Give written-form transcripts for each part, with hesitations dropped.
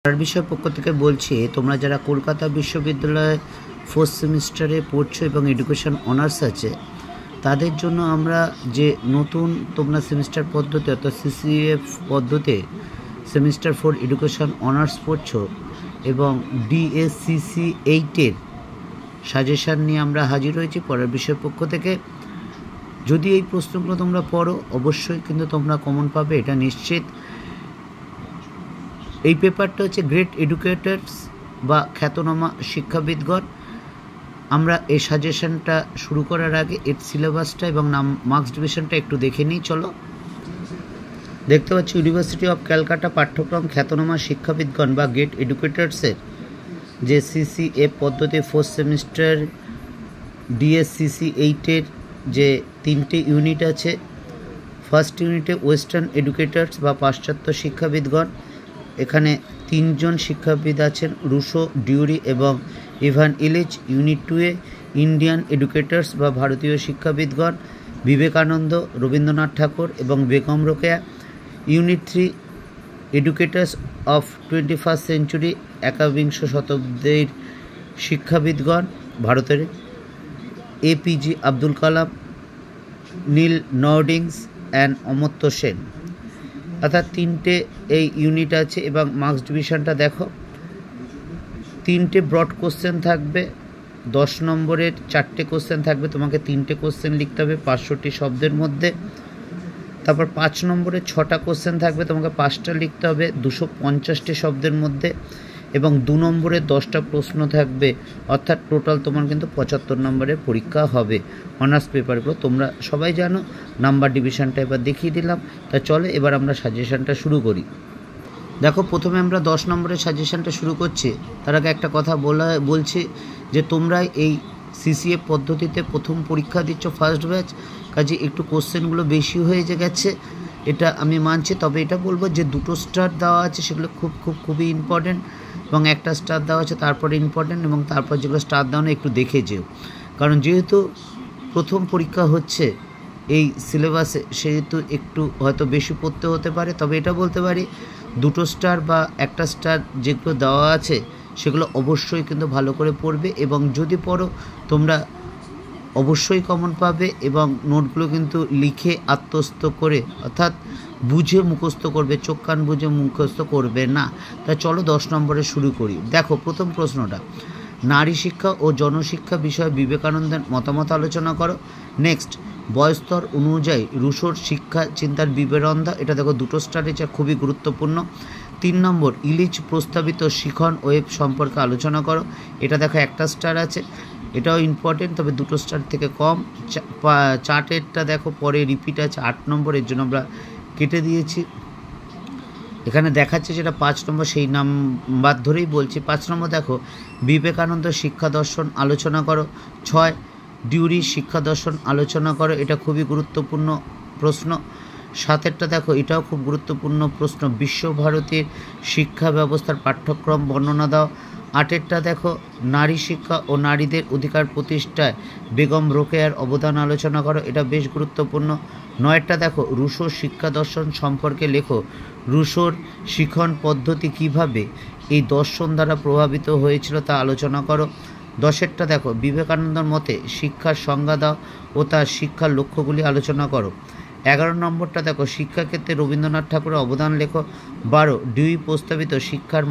তার বিষয় পক্ষ থেকে বলছি, তোমরা যারা কলকাতা বিশ্ববিদ্যালয়ে 4th সেমিস্টারে পড়ছো এবং এডুকেশন অনার্স আছে, তাদের জন্য আমরা যে নতুন তোমরা সেমিস্টার পদ্ধতি অর্থাৎ সিসিএফ পদ্ধতি সেমিস্টার 4 এডুকেশন অনার্স পড়ছো এবং ডিএসসিসি 8-এর সাজেশান নিয়ে আমরা হাজির হয়েছি পড়ার বিষয় পক্ষ থেকে। যদি এই প্রশ্নগুলো তোমরা পড়ো অবশ্যই কিন্তু তোমরা কমন পাবে, এটা নিশ্চিত। এই পেপারটা হচ্ছে গ্রেট এডুকেটার্স বা খ্যাতনামা শিক্ষাবিদগণ। আমরা এই সাজেশনটা শুরু করার আগে এর সিলেবাসটা এবং মার্কস ডিভিশনটা একটু দেখে নিই। চলো, দেখতে পাচ্ছি ইউনিভার্সিটি অফ ক্যালকাটা পাঠ্যক্রম খ্যাতনামা শিক্ষাবিদগণ বা গ্রেট এডুকেটার্সের যে সিসিএফ পদ্ধতি 4th সেমিস্টার ডিএসসিসি 8-এর যে 3টে ইউনিট আছে। ফার্স্ট ইউনিটে ওয়েস্টার্ন এডুকেটার্স বা পাশ্চাত্য শিক্ষাবিদগণ, এখানে 3 জন শিক্ষাবিদ আছেন, রুশো, ডিউরি এবং ইভান ইলিচ। ইউনিট 2-এ ইন্ডিয়ান এডুকেটার্স বা ভারতীয় শিক্ষাবিদগণ, বিবেকানন্দ, রবীন্দ্রনাথ ঠাকুর এবং Begum Rokeya. Unit 3 educators of 21st century, একবিংশ শতাব্দীর শিক্ষাবিদগণ, ভারতের APJ Abdul Kalam, Nel Noddings and Amartya Sen. অর্থাৎ 3টে এই ইউনিট আছে এবং মার্কস ডিভিশনটা দেখো। 3টে ব্রড কোশ্চেন থাকবে, 10 নম্বরের 4টে কোশ্চেন থাকবে, তোমাকে 3টে কোশ্চেন লিখতে হবে 500টি শব্দের মধ্যে। তারপর 5 নম্বরের 6টা কোশ্চেন থাকবে, তোমাকে 5টা লিখতে হবে 250টি শব্দের মধ্যে, এবং 2 নম্বরের 10টা প্রশ্ন থাকবে। অর্থাৎ টোটাল তোমার কিন্তু 75 নম্বরের পরীক্ষা হবে অনার্স পেপারগুলো। তোমরা সবাই জানো, নাম্বার ডিভিশনটা এবার দেখিয়ে দিলাম। তা চলে এবার আমরা সাজেশনটা শুরু করি। দেখো, প্রথমে আমরা 10 নম্বরের সাজেশনটা শুরু করছি। তার আগে একটা কথা বলছি যে তোমরা এই সিসিএফ পদ্ধতিতে প্রথম পরীক্ষা দিচ্ছ, ফার্স্ট ব্যাচ, কাজে একটু কোশ্চেনগুলো বেশি হয়ে গেছে, এটা আমি মানছি। তবে এটা বলবো যে 2টো স্টার দেওয়া আছে সেগুলো খুবই ইম্পর্টেন্ট, এবং 1টা স্টার দেওয়া আছে তারপরে ইম্পর্টেন্ট, এবং তারপর যেগুলো স্টার দেওয়া না একটু দেখে যেও। কারণ যেহেতু প্রথম পরীক্ষা হচ্ছে এই সিলেবাসে, সেহেতু একটু হয়তো বেশি পড়তে হতে পারে। তবে এটা বলতে পারি 2টো স্টার বা 1টা স্টার যেগুলো দেওয়া আছে সেগুলো অবশ্যই কিন্তু ভালো করে পড়বে, এবং যদি পড়ো তোমরা অবশ্যই কমন পাবে। এবং নোটগুলো কিন্তু লিখে আত্মস্থ করে অর্থাৎ বুঝে মুখস্থ করবে, চোখ কান বুঝে মুখস্থ করবে না। তা চলো 10 নম্বরে শুরু করি। দেখো, প্রথম প্রশ্নটা, নারী শিক্ষা ও জনশিক্ষা বিষয়ে বিবেকানন্দের মতামত আলোচনা করো। নেক্সট, বয়স্তর অনুযায়ী রুশোর শিক্ষা চিন্তার বিবরণ দাও। এটা দেখো 2টো স্টার, এটা খুবই গুরুত্বপূর্ণ। 3 নম্বর, ইলিচ প্রস্তাবিত শিখন ওয়েব সম্পর্কে আলোচনা করো। এটা দেখো 1টা স্টার আছে, এটাও ইম্পর্টেন্ট, তবে 2টো স্টার থেকে কম। 4টা দেখো পরে রিপিট আছে 8 নম্বর, এর জন্য আমরা কেটে দিয়েছি। এখানে দেখাচ্ছে যেটা 5 নম্বর, সেই নাম্বার ধরেই বলছি। 5 নম্বর দেখো, বিবেকানন্দ শিক্ষা দর্শন আলোচনা করো। 6, ডিউরি শিক্ষা দর্শন আলোচনা করো। এটা খুবই গুরুত্বপূর্ণ প্রশ্ন। 7টা দেখো, এটাও খুব গুরুত্বপূর্ণ প্রশ্ন, বিশ্বভারতীর শিক্ষা ব্যবস্থার পাঠ্যক্রম বর্ণনা দাও। 8টা দেখো, নারী শিক্ষা ও নারীদের অধিকার প্রতিষ্ঠায় বেগম রোকেয়ার অবদান আলোচনা করো। এটা বেশ গুরুত্বপূর্ণ। 9টা দেখো, রুশোর শিক্ষা দর্শন সম্পর্কে লেখো। রুশোর শিখন পদ্ধতি কিভাবে এই দর্শন দ্বারা প্রভাবিত হয়েছিল তা আলোচনা করো। 10টা দেখো, বিবেকানন্দর মতে শিক্ষার সংজ্ঞা দাও ও তার শিক্ষার লক্ষ্যগুলি আলোচনা করো। 11 নম্বরটা দেখো, শিক্ষাক্ষেত্রে রবীন্দ্রনাথ ঠাকুরের অবদান লেখো। 12, ডিউই প্রস্তাবিত শিক্ষার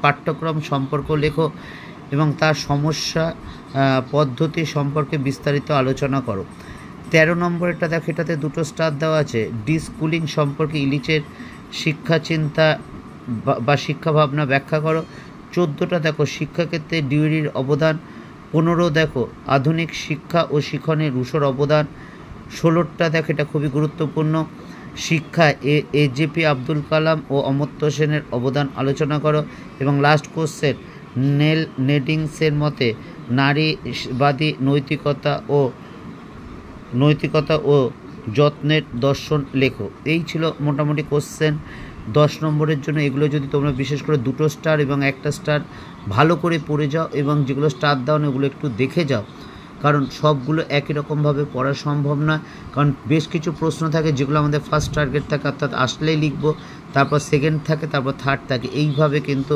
পাঠ্যক্রম সম্পর্ক লেখো এবং তার সমস্যা পদ্ধতি সম্পর্কে বিস্তারিত আলোচনা করো। 13 নম্বরটা দেখো, এটাতে 2টো স্টার দেওয়া আছে, ডিস্কুলিং সম্পর্কে ইলিচের শিক্ষা চিন্তা বা শিক্ষা ভাবনা ব্যাখ্যা করো। 14টা দেখো, শিক্ষাক্ষেত্রে ডিউরির অবদান। 15 দেখো, আধুনিক শিক্ষা ও শিখনে রুশোর অবদান। 16টা দেখো, এটা খুবই গুরুত্বপূর্ণ, শিক্ষায় এজেপি আব্দুল কালাম ও অমর্ত্য সেনের অবদান আলোচনা করো। এবং লাস্ট কোশ্চেন, নেল নেডিংসের মতে নারীবাদী নৈতিকতা ও যত্নের দর্শন লেখো। এই ছিল মোটামুটি কোশ্চেন 10 নম্বরের জন্য। এগুলো যদি তোমরা বিশেষ করে 2টো স্টার এবং 1টা স্টার ভালো করে পড়ে যাও, এবং যেগুলো স্টার দাও না ওগুলো একটু দেখে যাও, কারণ সবগুলো একই রকমভাবে পড়া সম্ভব নয়, কারণ বেশ কিছু প্রশ্ন থাকে যেগুলো আমাদের ফার্স্ট টার্গেট থাকে, অর্থাৎ আসলেই লিখবো, তারপর সেকেন্ড থাকে, তারপর থার্ড থাকে, এইভাবে কিন্তু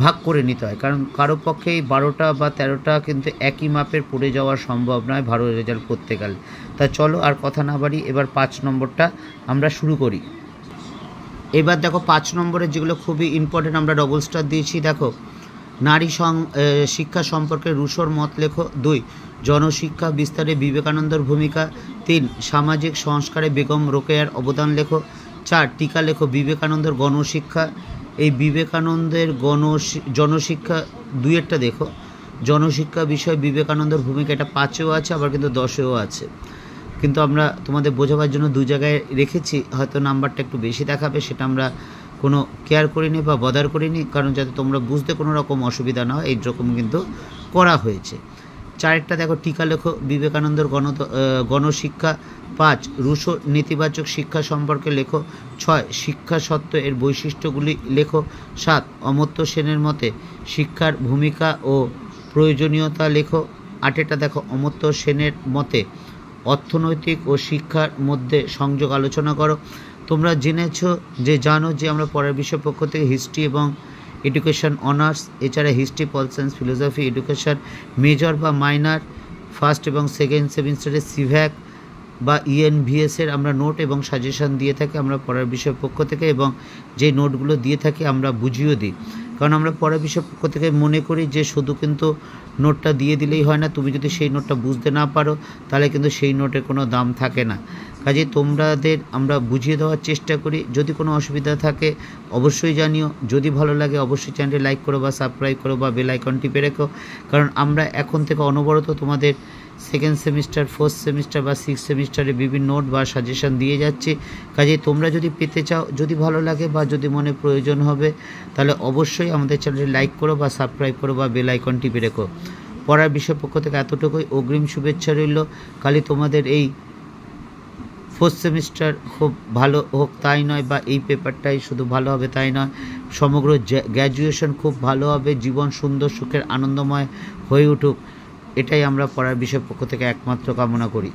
ভাগ করে নিতে হয়। কারণ কারো পক্ষেই 12টা বা 13টা কিন্তু একই মাপের পড়ে যাওয়া সম্ভব নয় ভালো রেজাল্ট করতে গেলে। তা চলো আর কথা না বাড়ি, এবার 5 নম্বরটা আমরা শুরু করি। এবার দেখো 5 নম্বরের যেগুলো খুবই ইম্পর্টেন্ট, আমরা ডবল স্টার দিয়েছি। দেখো, নারী শিক্ষা সম্পর্কে রুশোর মত লেখো। 2, জনশিক্ষা বিস্তারে বিবেকানন্দের ভূমিকা। 3, সামাজিক সংস্কারে বেগম রোকেয়ার অবদান লেখো। 4, টিকা লেখো বিবেকানন্দের গণশিক্ষা। এই বিবেকানন্দের জনশিক্ষা 2-এরটা দেখো, জনশিক্ষা বিষয়ে বিবেকানন্দের ভূমিকা, এটা 5-এও আছে, আবার কিন্তু 10-এও আছে, কিন্তু আমরা তোমাদের বোঝাবার জন্য 2 জায়গায় রেখেছি, হয়তো নাম্বারটা একটু বেশি দেখাবে, সেটা আমরা কোনো কেয়ার করিনি বা বদার করিনি, কারণ যাতে তোমরা বুঝতে কোনো রকম অসুবিধা না হয় এইরকম কিন্তু করা হয়েছে। 4-একটা দেখো, টিকা লেখো বিবেকানন্দের গণশিক্ষা। 5, রুশো নেতিবাচক শিক্ষা সম্পর্কে লেখো। 6, শিক্ষা সত্ত্ব এর বৈশিষ্ট্যগুলি লেখো। 7, অমর্ত্য সেনের মতে শিক্ষার ভূমিকা ও প্রয়োজনীয়তা লেখো। 8-এটা দেখো, অমর্ত্য সেনের মতে অর্থনৈতিক ও শিক্ষার মধ্যে সংযোগ আলোচনা করো। তোমরা জানো যে আমরা পরের বিষয় পক্ষ থেকে হিস্ট্রি এবং এডুকেশন অনার্স, এছাড়া history, pol science, philosophy, education major বা মাইনার, ফার্স্ট এবং সেকেন্ড সেমিস্টারে সিভ্যাক বা ইএনভিএসের আমরা নোট এবং সাজেশন দিয়ে থাকি আমরা পড়ার বিষয় পক্ষ থেকে, এবং যে নোটগুলো দিয়ে থাকি আমরা বুঝিয়েও দিই। কারণ আমরা পড়ার বিষয় পক্ষ থেকে মনে করি যে শুধু কিন্তু নোটটা দিয়ে দিলেই হয় না, তুমি যদি সেই নোটটা বুঝতে না পারো তাহলে কিন্তু সেই নোটের কোনো দাম থাকে না। কাজে তোমাদের আমরা বুঝিয়ে দেওয়ার চেষ্টা করি। যদি কোনো অসুবিধা থাকে অবশ্যই জানিও, যদি ভালো লাগে অবশ্যই চ্যানেলটি লাইক করো বা সাবস্ক্রাইব করো বা বেল আইকন টিপে রেখো, কারণ আমরা এখন থেকে অনবরত তোমাদের সেকেন্ড সেমিস্টার, ফোর্থ সেমিস্টার বা সিক্স সেমিস্টারে বিভিন্ন নোট বা সাজেশন দিয়ে যাচ্ছি। কাজে তোমরা যদি পেতে চাও, যদি ভালো লাগে বা যদি মনে প্রয়োজন হবে, তাহলে অবশ্যই আমাদের চ্যানেলটি লাইক করো বা সাবস্ক্রাইব করো বা বেল আইকন টিপে রেখো। পড়ার বিষয় পক্ষ থেকে এতটুকুই, অগ্রিম শুভেচ্ছা রইল। খালি তোমাদের এই ফোর্থ সেমিস্টার খুব ভালো হোক তাই নয়, বা এই পেপারটাই শুধু ভালো হবে তাই নয়, সমগ্র গ্র্যাজুয়েশন খুব ভালো হবে, জীবন সুন্দর সুখের আনন্দময় হয়ে উঠুক, এটাই আমরা পড়ার বিষয় পক্ষ থেকে একমাত্র কামনা করি।